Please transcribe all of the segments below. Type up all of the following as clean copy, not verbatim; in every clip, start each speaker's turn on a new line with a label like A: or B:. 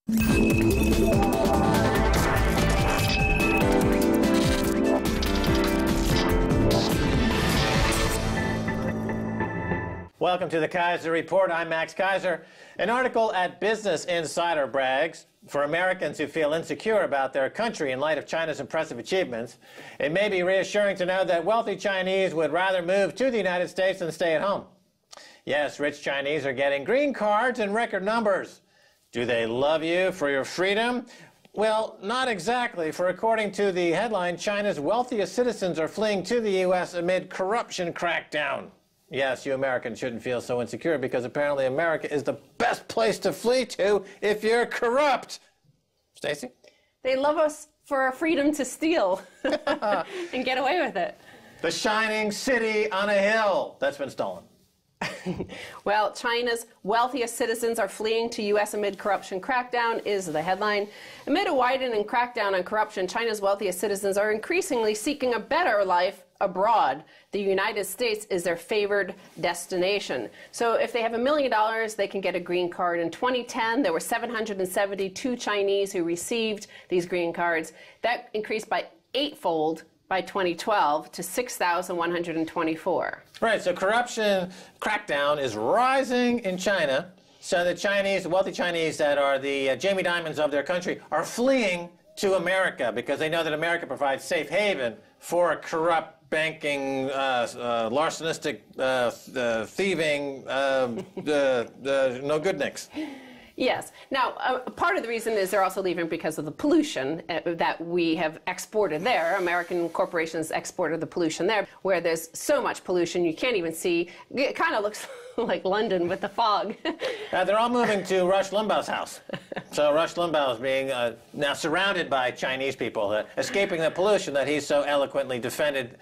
A: Welcome to the Keiser Report. I'm Max Keiser. An article at Business Insider brags for Americans who feel insecure about their country in light of China's impressive achievements. It may be reassuring to know that wealthy Chinese would rather move to the United States than stay at home. Yes, rich Chinese are getting green cards in record numbers. Do they love you for your freedom? Well, not exactly, for according to the headline, China's wealthiest citizens are fleeing to the U.S. amid corruption crackdown. Yes, you Americans shouldn't feel so insecure because apparently America is the best place to flee to if you're corrupt. Stacy?
B: They love us for our freedom to steal and get away with it.
A: The shining city on a hill that's been stolen.
B: Well, China's wealthiest citizens are fleeing to U.S. amid corruption crackdown is the headline. Amid a widening crackdown on corruption, China's wealthiest citizens are increasingly seeking a better life abroad. The United States is their favored destination. So if they have $1 million, they can get a green card. In 2010, there were 772 Chinese who received these green cards. That increased by eightfold by 2012 to 6,124.
A: Right, so corruption crackdown is rising in China. So the Chinese, the wealthy Chinese that are the Jamie Dimons of their country are fleeing to America because they know that America provides safe haven for a corrupt banking, larcenistic, thieving, no good nicks.
B: Yes. Now, part of the reason is they're also leaving because of the pollution that we have exported there. American corporations exported the pollution there, where there's so much pollution you can't even see. It kind of looks like London with the fog.
A: They're all moving to Rush Limbaugh's house. So Rush Limbaugh is being now surrounded by Chinese people, escaping the pollution that he's so eloquently defended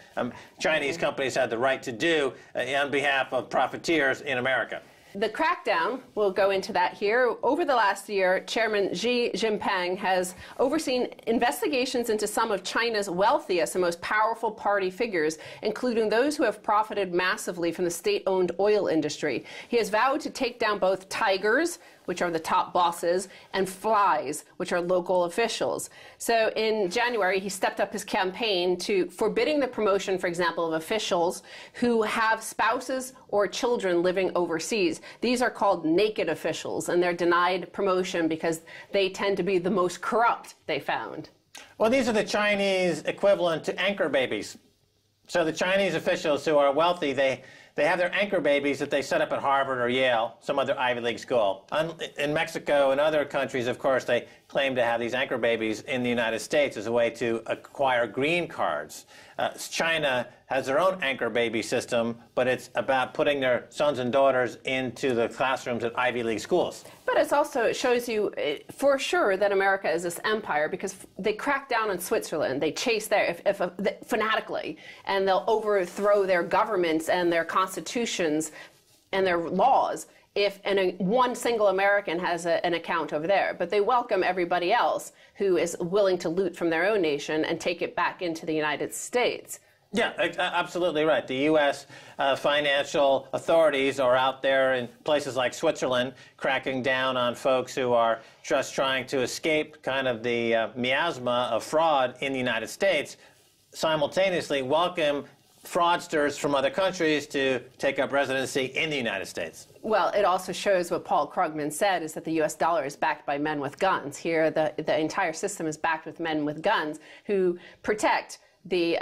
A: Chinese companies had the right to do on behalf of profiteers in America.
B: The crackdown, we'll go into that here. Over the last year, Chairman Xi Jinping has overseen investigations into some of China's wealthiest and most powerful party figures, including those who have profited massively from the state-owned oil industry. He has vowed to take down both tigers, which are the top bosses, and flies, which are local officials. So in January, he stepped up his campaign to forbidding the promotion, for example, of officials who have spouses or children living overseas. These are called naked officials, and they're denied promotion because they tend to be the most corrupt, they found.
A: Well, these are the Chinese equivalent to anchor babies. So the Chinese officials who are wealthy, they have their anchor babies that they set up at Harvard or Yale, some other Ivy League school. In Mexico and other countries, of course, they claim to have these anchor babies in the United States as a way to acquire green cards. China has their own anchor baby system, but it's about putting their sons and daughters into the classrooms at Ivy League schools.
B: But it also shows you for sure that America is this empire because they crack down on Switzerland. They chase there fanatically, and they'll overthrow their governments and their constitutions and their laws if one single American has an account over there. But they welcome everybody else who is willing to loot from their own nation and take it back into the United States.
A: Yeah, absolutely right. The U.S. Financial authorities are out there in places like Switzerland cracking down on folks who are just trying to escape kind of the miasma of fraud in the United States, simultaneously welcome fraudsters from other countries to take up residency in the United States.
B: Well, it also shows what Paul Krugman said, is that the U.S. dollar is backed by men with guns. Here, the entire system is backed with men with guns who protect the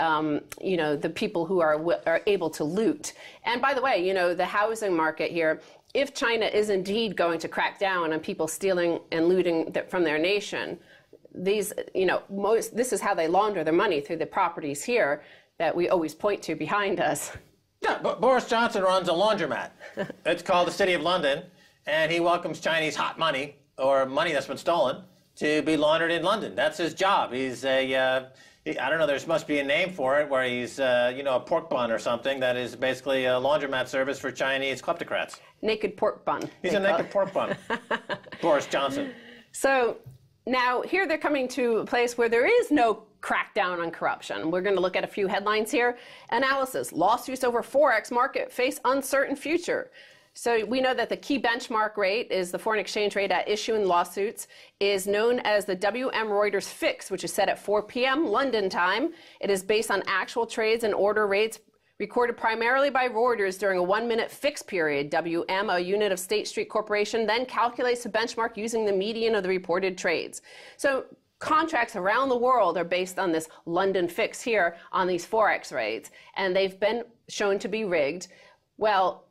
B: the people who are able to loot. And by the way, the housing market here, if China is indeed going to crack down on people stealing and looting from their nation, this is how they launder their money, through the properties here that we always point to behind us.
A: Yeah, but Boris Johnson runs a laundromat. It's called the City of London, and he welcomes Chinese hot money, or money that's been stolen, to be laundered in London. That's his job. He's I don't know, there must be a name for it, where he's, a pork bun or something that is basically a laundromat service for Chinese kleptocrats.
B: Naked pork bun.
A: He's a naked pork bun. Boris Johnson.
B: So now here they're coming to a place where there is no crackdown on corruption. We're going to look at a few headlines here. Analysis: lawsuits over Forex market face uncertain future. So we know that the key benchmark rate is the foreign exchange rate at issue in lawsuits, is known as the WM Reuters fix, which is set at 4 p.m. London time. It is based on actual trades and order rates recorded primarily by Reuters during a 1-minute fix period. WM, a unit of State Street Corporation, then calculates the benchmark using the median of the reported trades. So contracts around the world are based on this London fix here on these Forex rates, and they've been shown to be rigged. Well,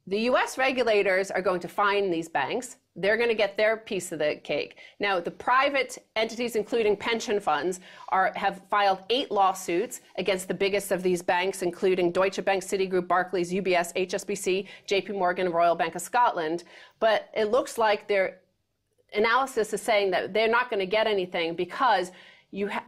B: the U.S. regulators are going to fine these banks. They're going to get their piece of the cake. Now, the private entities, including pension funds, have filed 8 lawsuits against the biggest of these banks, including Deutsche Bank, Citigroup, Barclays, UBS, HSBC, JP Morgan, Royal Bank of Scotland. But it looks like their analysis is saying that they're not going to get anything because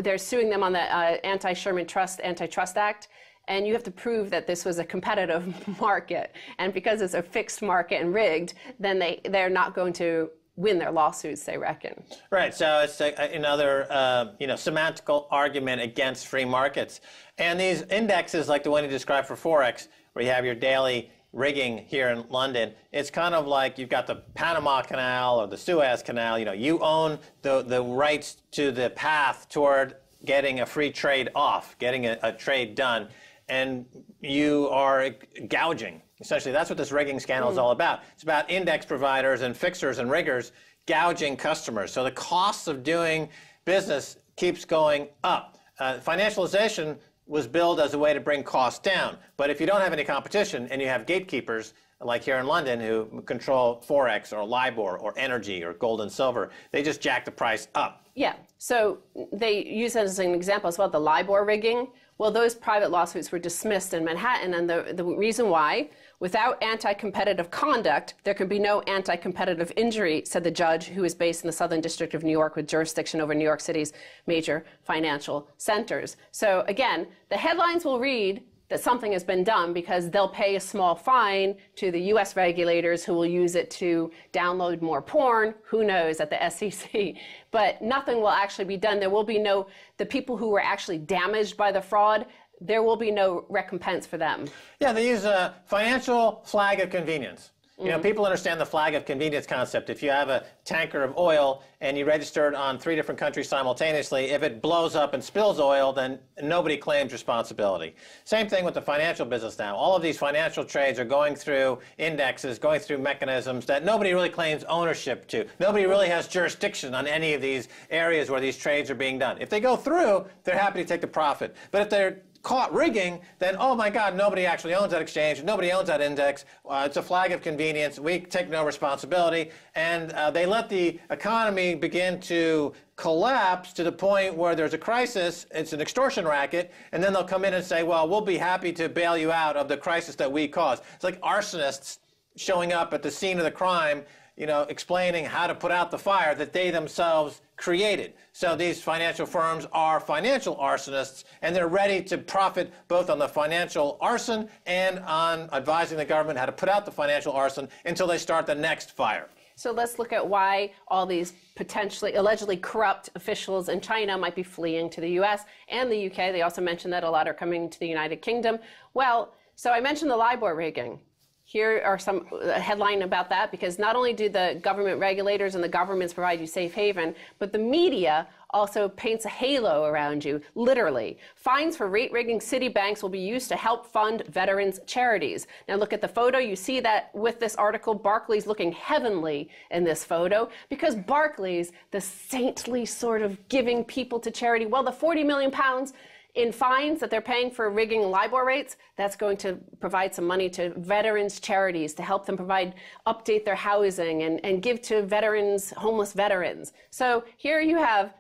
B: they're suing them on the Anti-Sherman Antitrust Act. And you have to prove that this was a competitive market. And because it's a fixed market and rigged, then they're not going to win their lawsuits, they reckon. Right.
A: So it's another semantical argument against free markets. And these indexes, like the one you described for Forex, where you have your daily rigging here in London, it's kind of like you've got the Panama Canal or the Suez Canal. You own the rights to the path toward getting a free trade off, getting a trade done. And you are gouging. Essentially, that's what this rigging scandal is all about. It's about index providers and fixers and riggers gouging customers. So the cost of doing business keeps going up. Financialization was billed as a way to bring costs down. But if you don't have any competition and you have gatekeepers, like here in London, who control Forex or LIBOR or energy or gold and silver, they just jack the price up.
B: Yeah. So they use that as an example as well, the LIBOR rigging. Well, those private lawsuits were dismissed in Manhattan, and the reason why, without anti-competitive conduct, there can be no anti-competitive injury, said the judge, who is based in the Southern District of New York with jurisdiction over New York City's major financial centers. So again, the headlines will read that something has been done because they'll pay a small fine to the U.S. regulators who will use it to download more porn, who knows, at the SEC. But nothing will actually be done. There will be the people who were actually damaged by the fraud, there will be no recompense for them.
A: Yeah, they use a financial flag of convenience. People understand the flag of convenience concept. If you have a tanker of oil and you register it on 3 different countries simultaneously, if it blows up and spills oil, then nobody claims responsibility. Same thing with the financial business now. All of these financial trades are going through indexes, going through mechanisms that nobody really claims ownership to. Nobody really has jurisdiction on any of these areas where these trades are being done. If they go through, they're happy to take the profit. But if they're caught rigging, then, oh my God, nobody actually owns that exchange, nobody owns that index, it's a flag of convenience, we take no responsibility, and they let the economy begin to collapse to the point where there's a crisis, it's an extortion racket, and then they'll come in and say, well, we'll be happy to bail you out of the crisis that we caused. It's like arsonists showing up at the scene of the crime, explaining how to put out the fire that they themselves created. So these financial firms are financial arsonists, and they're ready to profit both on the financial arson and on advising the government how to put out the financial arson until they start the next fire.
B: So let's look at why all these allegedly corrupt officials in China might be fleeing to the U.S. and the U.K. They also mentioned that a lot are coming to the United Kingdom. Well, so I mentioned the LIBOR rigging. Here are some headline about that, because not only do the government regulators and the governments provide you safe haven, but the media also paints a halo around you, literally. Fines for rate rigging city banks will be used to help fund veterans' charities. Now look at the photo. You see that with this article, Barclays looking heavenly in this photo, because Barclays, the saintly sort of giving people to charity, well, the 40 million pounds in fines that they're paying for rigging LIBOR rates, that's going to provide some money to veterans' charities to help them update their housing and give to veterans, homeless veterans. So here you have,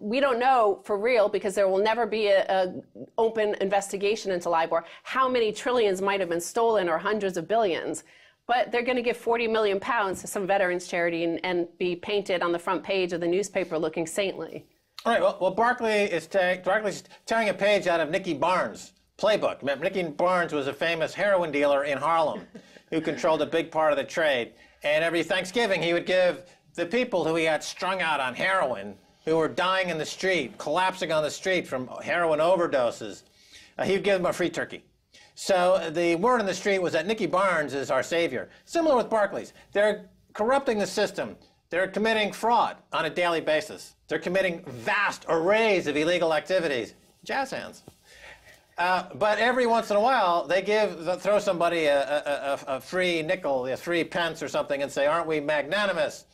B: we don't know for real, because there will never be an open investigation into LIBOR, how many trillions might have been stolen or hundreds of billions. But they're going to give 40 million pounds to some veterans' charity and be painted on the front page of the newspaper looking saintly.
A: All right, well, Barclays is tearing a page out of Nicky Barnes' playbook. Remember, Nicky Barnes was a famous heroin dealer in Harlem who controlled a big part of the trade. And every Thanksgiving, he would give the people who he had strung out on heroin, who were dying in the street, collapsing on the street from heroin overdoses, he would give them a free turkey. So the word on the street was that Nicky Barnes is our savior. Similar with Barclays. They're corrupting the system. They're committing fraud on a daily basis. They're committing vast arrays of illegal activities. Jazz hands. But every once in a while, they throw somebody a free nickel, a free pence or something, and say, aren't we magnanimous?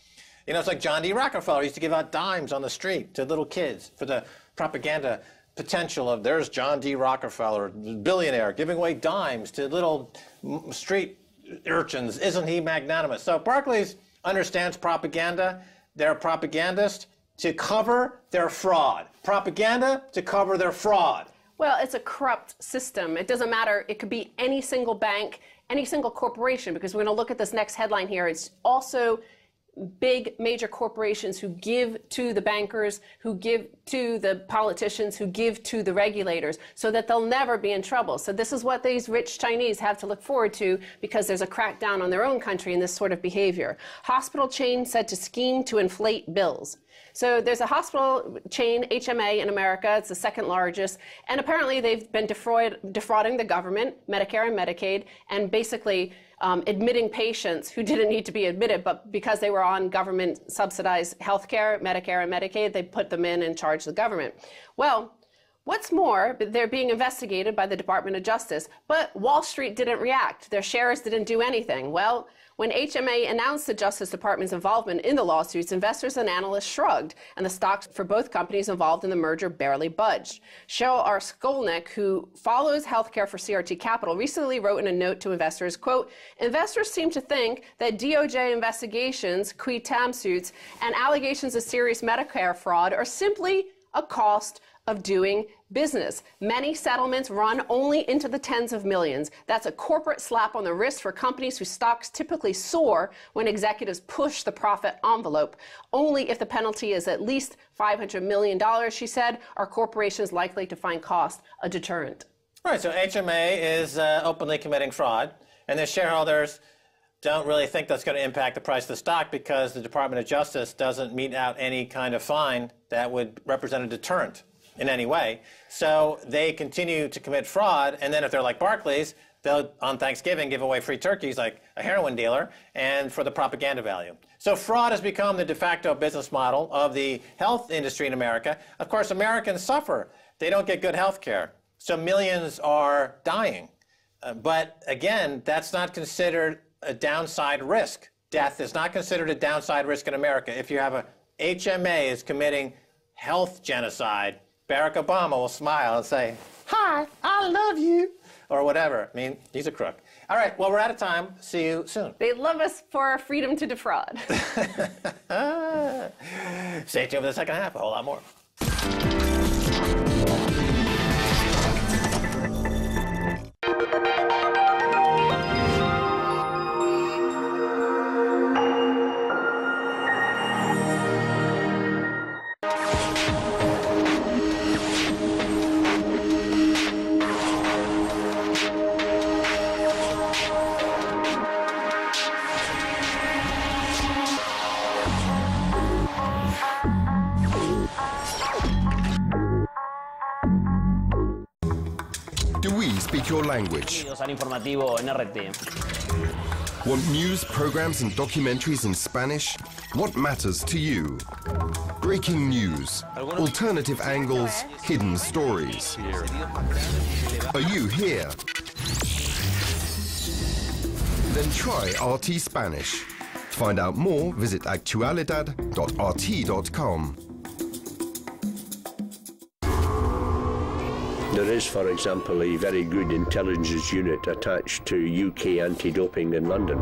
A: You know, it's like John D. Rockefeller used to give out dimes on the street to little kids for the propaganda potential of there's John D. Rockefeller, billionaire, giving away dimes to little street urchins. Isn't he magnanimous? So Barclays understands propaganda. They're a propagandist to cover their fraud. Propaganda to cover their fraud.
B: Well, it's a corrupt system. It doesn't matter. It could be any single bank, any single corporation, because we're going to look at this next headline here. It's also big major corporations who give to the bankers, who give to the politicians, who give to the regulators, so that they'll never be in trouble. So this is what these rich Chinese have to look forward to, because there's a crackdown on their own country in this sort of behavior. Hospital chain said to scheme to inflate bills. So there's a hospital chain, HMA, in America. It's the second largest. And apparently they've been defrauding the government, Medicare and Medicaid, and basically admitting patients who didn't need to be admitted, but because they were on government-subsidized health care, Medicare and Medicaid, they put them in and charged the government. Well, what's more, they're being investigated by the Department of Justice, but Wall Street didn't react. Their shares didn't do anything. Well, when HMA announced the Justice Department's involvement in the lawsuits, investors and analysts shrugged, and the stocks for both companies involved in the merger barely budged. Cheryl R. Skolnick, who follows healthcare for CRT Capital, recently wrote in a note to investors, quote, investors seem to think that DOJ investigations, qui tam suits, and allegations of serious Medicare fraud are simply a cost of doing business. Many settlements run only into the tens of millions. That's a corporate slap on the wrist for companies whose stocks typically soar when executives push the profit envelope. Only if the penalty is at least $500 million, she said, are corporations likely to find cost a deterrent.
A: Right, so HMA is openly committing fraud, and the shareholders don't really think that's going to impact the price of the stock because the Department of Justice doesn't mete out any kind of fine that would represent a deterrent in any way. So they continue to commit fraud, and then if they're like Barclays, they'll, on Thanksgiving, give away free turkeys like a heroin dealer, and for the propaganda value. So fraud has become the de facto business model of the health industry in America. Of course, Americans suffer. They don't get good health care. So millions are dying. But again, that's not considered a downside risk. Death is not considered a downside risk in America. If you have a HMA is committing health genocide, Barack Obama will smile and say, hi, I love you, or whatever. I mean, he's a crook. All right, well, we're out of time. See you soon.
B: They love us for our freedom to defraud.
A: Stay tuned for the second half. A whole lot more.
C: Your language. Want news, programs and documentaries in Spanish? What matters to you? Breaking news, alternative angles, hidden stories. Are you here? Then try RT Spanish. To find out more, visit actualidad.rt.com.
D: There is, for example, a very good intelligence unit attached to UK anti-doping in London.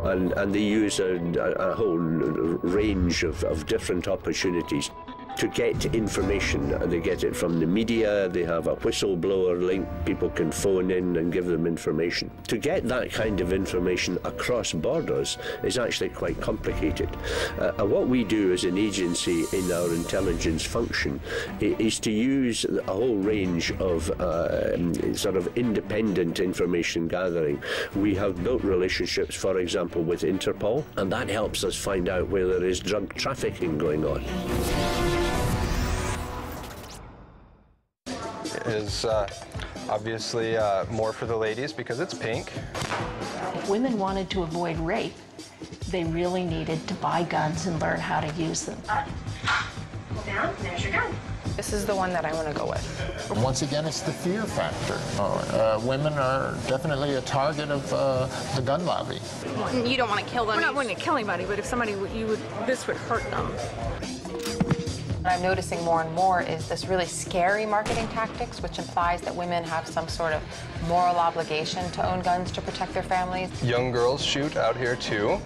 D: And they use a whole range of different opportunities to get information. They get it from the media, they have a whistleblower link, people can phone in and give them information. To get that kind of information across borders is actually quite complicated. And what we do as an agency in our intelligence function is to use a whole range of sort of independent information gathering. We have built relationships, for example, with Interpol, and that helps us find out where there is drug trafficking going on.
E: Is Obviously, more for the ladies because it's pink.
F: If women wanted to avoid rape, they really needed to buy guns and learn how to use them.
G: Pull down, there's your gun.
H: This is the one that I want to go with.
I: Once again, it's the fear factor. Women are definitely a target of the gun lobby.
H: You don't want to kill them.
J: We're not wanting to kill anybody, but if somebody, this would hurt them.
K: What I'm noticing more and more is this really scary marketing tactics, which implies that women have some sort of moral obligation to own guns to protect their families.
E: Young girls shoot out here too,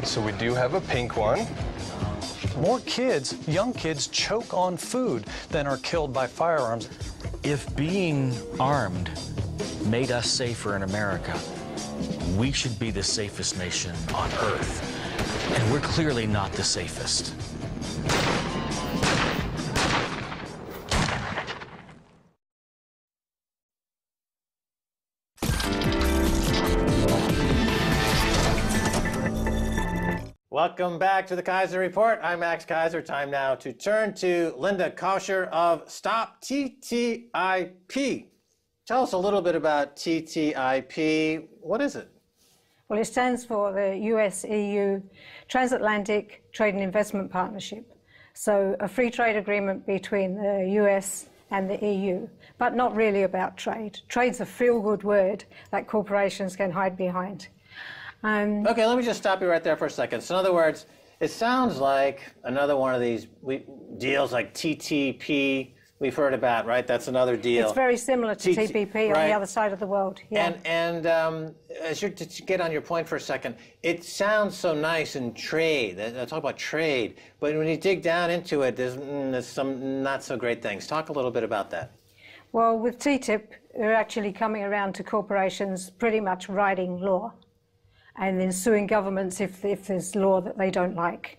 E: so we do have a pink one.
L: More kids, young kids, choke on food than are killed by firearms.
M: If being armed made us safer in America, we should be the safest nation on Earth. And we're clearly not the safest.
A: Welcome back to the Keiser Report. I'm Max Keiser. Time now to turn to Linda Kaucher of Stop TTIP. Tell us a little bit about TTIP. What is it?
N: Well, it stands for the US-EU Transatlantic Trade and Investment Partnership. So a free trade agreement between the US and the EU, but not really about trade. Trade's a feel-good word that corporations can hide behind.
A: Okay, let me just stop you right there for a second. So in other words, it sounds like another one of these deals like TTP we've heard about, right? That's another deal.
N: It's very similar to TPP on the other side of the world. Yeah.
A: And to get on your point for a second, it sounds so nice in trade. I talk about trade, but when you dig down into it, there's some not so great things. Talk a little bit about that.
N: Well, with TTIP, they're actually coming around to corporations pretty much writing law, and then suing governments if there's law that they don't like.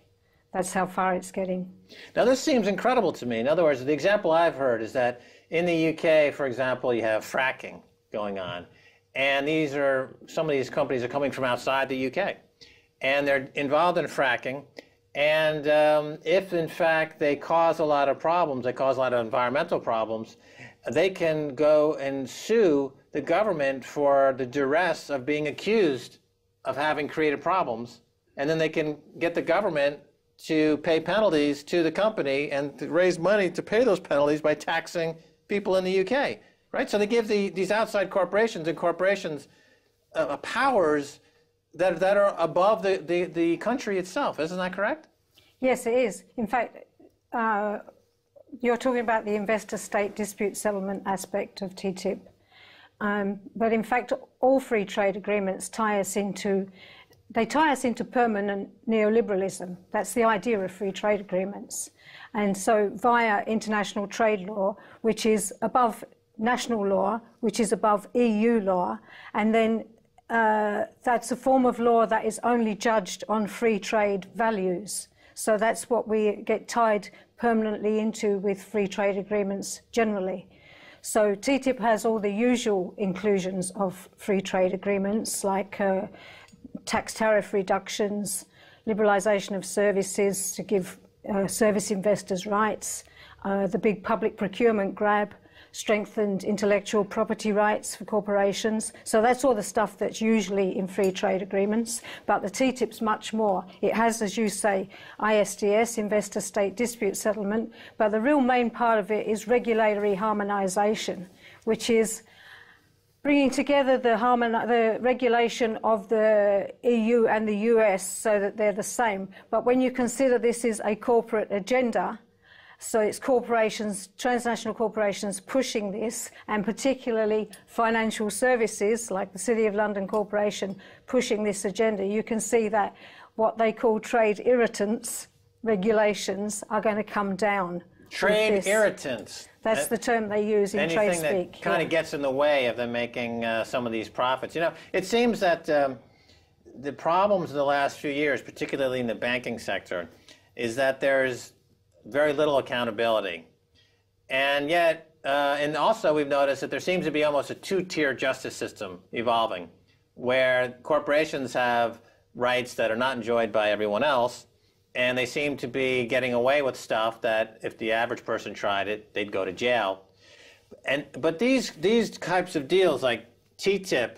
N: That's how far it's getting.
A: Now, this seems incredible to me. In other words, the example I've heard is that in the UK, for example, you have fracking going on. And some of these companies are coming from outside the UK. And they're involved in fracking. And if, in fact, they cause a lot of problems, they cause a lot of environmental problems, they can go and sue the government for the duress of being accused of having created problems, and then they can get the government to pay penalties to the company and to raise money to pay those penalties by taxing people in the UK, right? So they give these outside corporations powers that are above the country itself. Isn't that correct?
N: Yes, it is. In fact, you're talking about the investor-state dispute settlement aspect of TTIP. But in fact, all free trade agreements tie us into permanent neoliberalism. That's the idea of free trade agreements. And so via international trade law, which is above national law, which is above EU law, and then that's a form of law that is only judged on free trade values. So that's what we get tied permanently into with free trade agreements generally. So TTIP has all the usual inclusions of free trade agreements, like tax tariff reductions, liberalisation of services to give service investors rights, the big public procurement grab, strengthened intellectual property rights for corporations. So that's all the stuff that's usually in free trade agreements. But the TTIP's much more. It has, as you say, ISDS, investor-state dispute settlement, but the real main part of it is regulatory harmonization, which is bringing together the regulation of the EU and the US so that they're the same. But when you consider this is a corporate agenda, so it's corporations, transnational corporations pushing this, and particularly financial services like the City of London Corporation pushing this agenda, you can see that what they call trade irritants regulations are going to come down.
A: Trade irritants.
N: That's the term they use in trade speak.
A: Anything that kind of gets in the way of them making some of these profits. You know, it seems that the problems in the last few years, particularly in the banking sector, is that there's very little accountability. And yet, and also we've noticed that there seems to be almost a two-tier justice system evolving, where corporations have rights that are not enjoyed by everyone else, and they seem to be getting away with stuff that if the average person tried it, they'd go to jail. But these types of deals like TTIP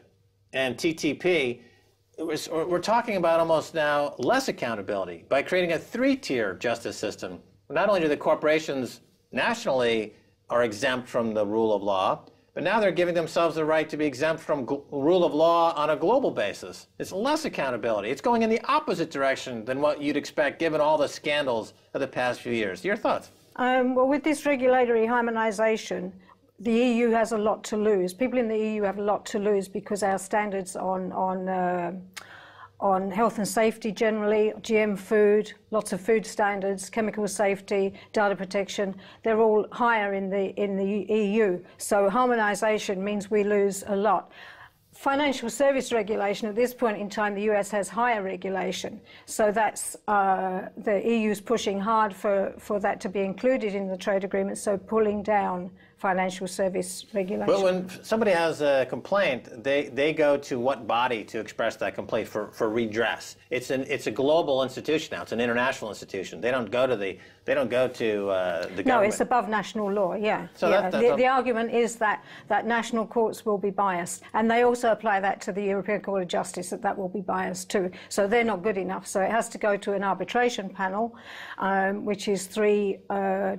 A: and TTP, we're talking about almost now less accountability by creating a three-tier justice system. Not only do the corporations nationally are exempt from the rule of law, but now they're giving themselves the right to be exempt from rule of law on a global basis. It's less accountability. It's going in the opposite direction than what you'd expect given all the scandals of the past few years. Your thoughts?
N: Well, with this regulatory harmonization, the EU has a lot to lose. People in the EU have a lot to lose because our standards on health and safety generally, GM food, lots of food standards, chemical safety, data protection, they're all higher in the EU. So harmonization means we lose a lot. Financial service regulation, at this point in time, the US has higher regulation. So that's, the EU's pushing hard for that to be included in the trade agreement, so pulling down financial service regulation.
A: But when somebody has a complaint, they go to what body to express that complaint for redress? It's a global institution now. It's an international institution. They don't go to the government.
N: No, it's above national law. Yeah.
A: So
N: yeah.
A: That's
N: the argument is that national courts will be biased, and they also apply that to the European Court of Justice, that will be biased too. So they're not good enough. So it has to go to an arbitration panel, which is 3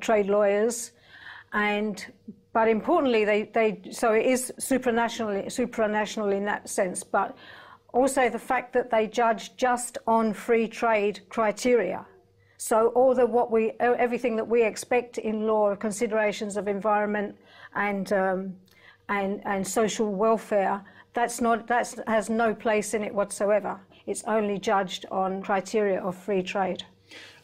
N: trade lawyers. But importantly, so it is supranational in that sense, but also the fact that they judge just on free trade criteria. So everything that we expect in law, considerations of environment and social welfare, that has no place in it whatsoever. It's only judged on criteria of free trade.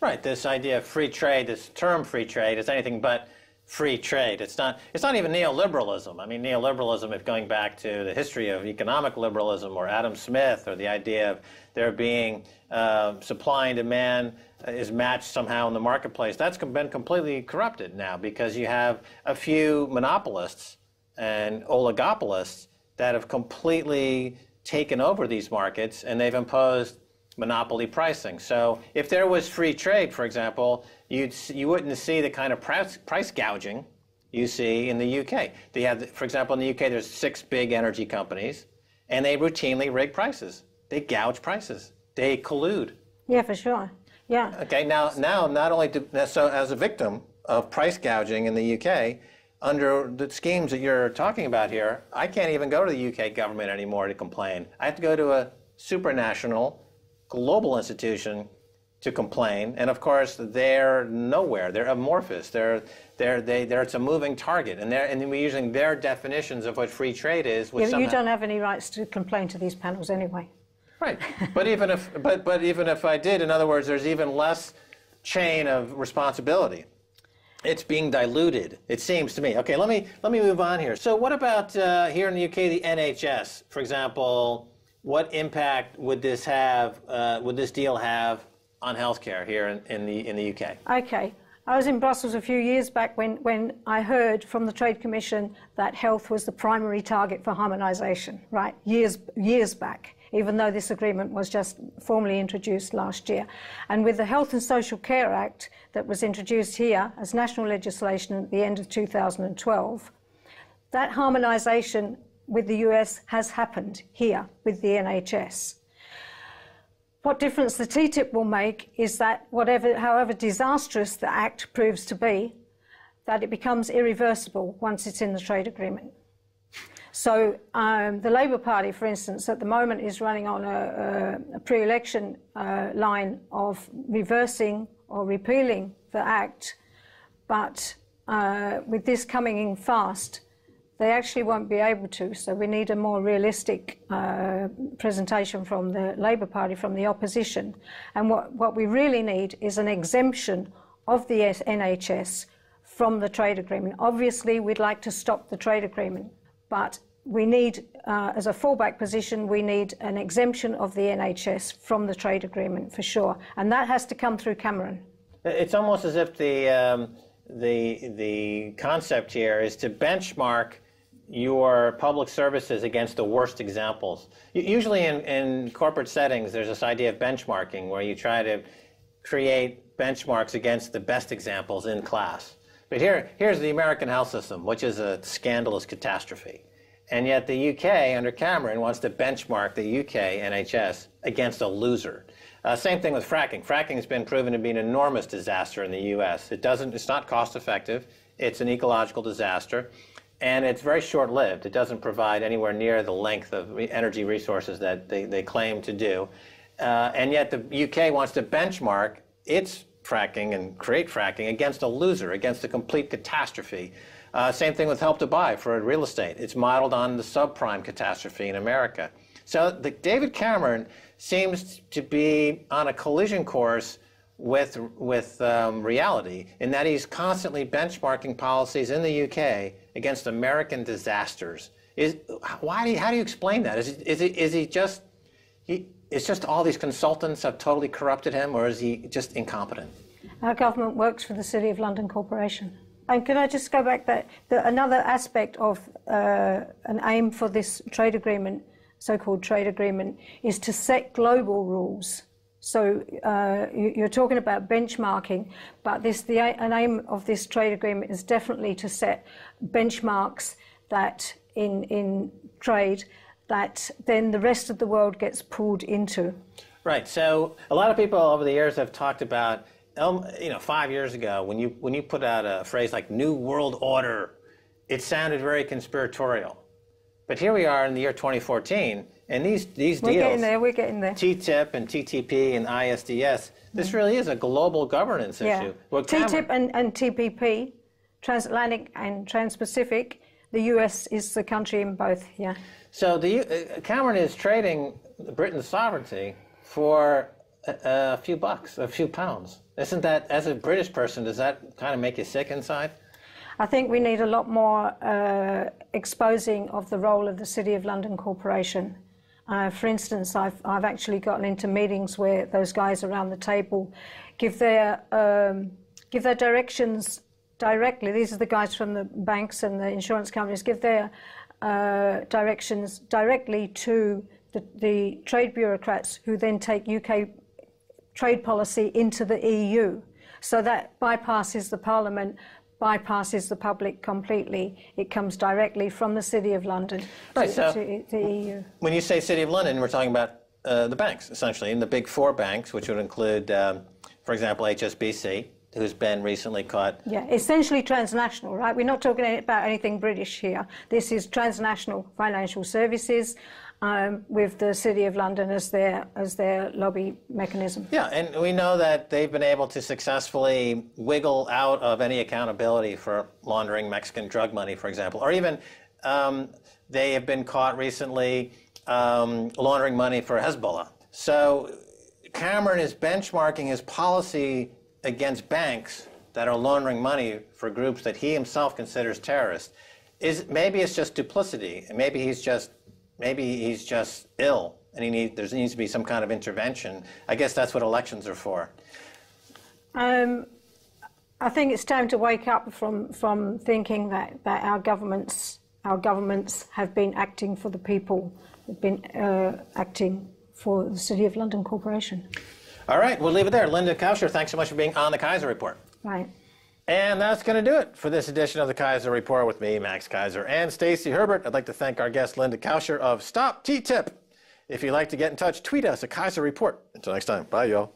A: Right. This idea of free trade, this term free trade, is anything but free trade. It's not even neoliberalism. I mean, neoliberalism, if going back to the history of economic liberalism or Adam Smith, or the idea of there being supply and demand is matched somehow in the marketplace, that's been completely corrupted now because you have a few monopolists and oligopolists that have completely taken over these markets, and they've imposed monopoly pricing. So if there was free trade, for example, you wouldn't see the kind of price gouging you see in the UK. They have, for example, in the UK, there's 6 big energy companies, and they routinely rig prices. They gouge prices. They collude.
N: Yeah, for sure. Yeah.
A: Okay. Now, not only so as a victim of price gouging in the UK, under the schemes that you're talking about here, I can't even go to the UK government anymore to complain. I have to go to a supranational global institution to complain, and of course they're nowhere. They're amorphous. It's a moving target, and we're using their definitions of what free trade is. Which
N: you don't have any rights to complain to these panels anyway.
A: Right, but even if I did, in other words, there's even less chain of responsibility. It's being diluted, it seems to me. Okay, let me move on here. So what about here in the UK, the NHS, for example? What impact would this have? Would this deal have on healthcare here in the UK?
N: Okay, I was in Brussels a few years back when I heard from the Trade Commission that health was the primary target for harmonisation. Right, years back, even though this agreement was just formally introduced last year, and with the Health and Social Care Act that was introduced here as national legislation at the end of 2012, that harmonisation with the US has happened here with the NHS. What difference the TTIP will make is that however disastrous the act proves to be, that it becomes irreversible once it's in the trade agreement. So the Labour Party, for instance, at the moment is running on a pre-election line of reversing or repealing the act, but with this coming in fast, they actually won't be able to, so we need a more realistic presentation from the Labour Party, from the opposition. And what we really need is an exemption of the NHS from the trade agreement. Obviously, we'd like to stop the trade agreement, but we need, as a fallback position, we need an exemption of the NHS from the trade agreement for sure. And that has to come through Cameron.
A: It's almost as if the concept here is to benchmark your public services against the worst examples. Usually in corporate settings, there's this idea of benchmarking where you try to create benchmarks against the best examples in class. But here's the American health system, which is a scandalous catastrophe. And yet the UK, under Cameron, wants to benchmark the UK NHS against a loser. Same thing with fracking. Fracking has been proven to be an enormous disaster in the US. It's not cost effective. It's an ecological disaster. And it's very short-lived. It doesn't provide anywhere near the length of energy resources that they claim to do. And yet the UK wants to benchmark its fracking and create fracking against a loser, against a complete catastrophe. Same thing with Help to Buy for real estate. It's modeled on the subprime catastrophe in America. So David Cameron seems to be on a collision course with reality in that he's constantly benchmarking policies in the UK against American disasters. How do you explain that? Is he just it's just all these consultants have totally corrupted him, or is he just incompetent?
N: Our government works for the City of London Corporation. And can I just go back that another aspect of an aim for this trade agreement, so-called trade agreement, is to set global rules. So you're talking about benchmarking, but an aim of this trade agreement is definitely to set benchmarks that in trade that then the rest of the world gets pulled into.
A: Right. So a lot of people over the years have talked about, 5 years ago when you put out a phrase like New World Order, it sounded very conspiratorial. But here we are in the year 2014, and these deals,
N: we're getting there.
A: TTIP and TTP and ISDS, this really is a global governance issue. Well,
N: TTIP and TPP, Transatlantic and Trans-Pacific, the US is the country in both, yeah.
A: So Cameron is trading Britain's sovereignty for a few bucks, a few pounds. Isn't that, as a British person, does that kind of make you sick inside?
N: I think we need a lot more exposing of the role of the City of London Corporation. For instance, I've actually gotten into meetings where those guys around the table give their directions directly. These are the guys from the banks and the insurance companies, give their directions directly to the trade bureaucrats, who then take UK trade policy into the EU. So that bypasses the Parliament, bypasses the public completely. It comes directly from the City of London to the EU.
A: When you say City of London, we're talking about the banks, essentially, and the big four banks, which would include, for example, HSBC, who's been recently caught.
N: Yeah, essentially transnational, right? We're not talking about anything British here. This is transnational financial services, with the City of London as their lobby mechanism.
A: Yeah, and we know that they've been able to successfully wiggle out of any accountability for laundering Mexican drug money, for example, or even they have been caught recently laundering money for Hezbollah. So Cameron is benchmarking his policy against banks that are laundering money for groups that he himself considers terrorists. Maybe it's just duplicity, and maybe he's just ill, and there needs to be some kind of intervention. I guess that's what elections are for.
N: I think it's time to wake up from thinking that our governments have been acting for the people, have been acting for the City of London Corporation.
A: All right, we'll leave it there. Linda Kaucher, thanks so much for being on the Keiser Report.
N: Right.
A: And that's going to do it for this edition of the Keiser Report with me, Max Keiser, and Stacy Herbert. I'd like to thank our guest, Linda Kaucher of Stop TTIP. If you'd like to get in touch, tweet us at Keiser Report. Until next time, bye, y'all.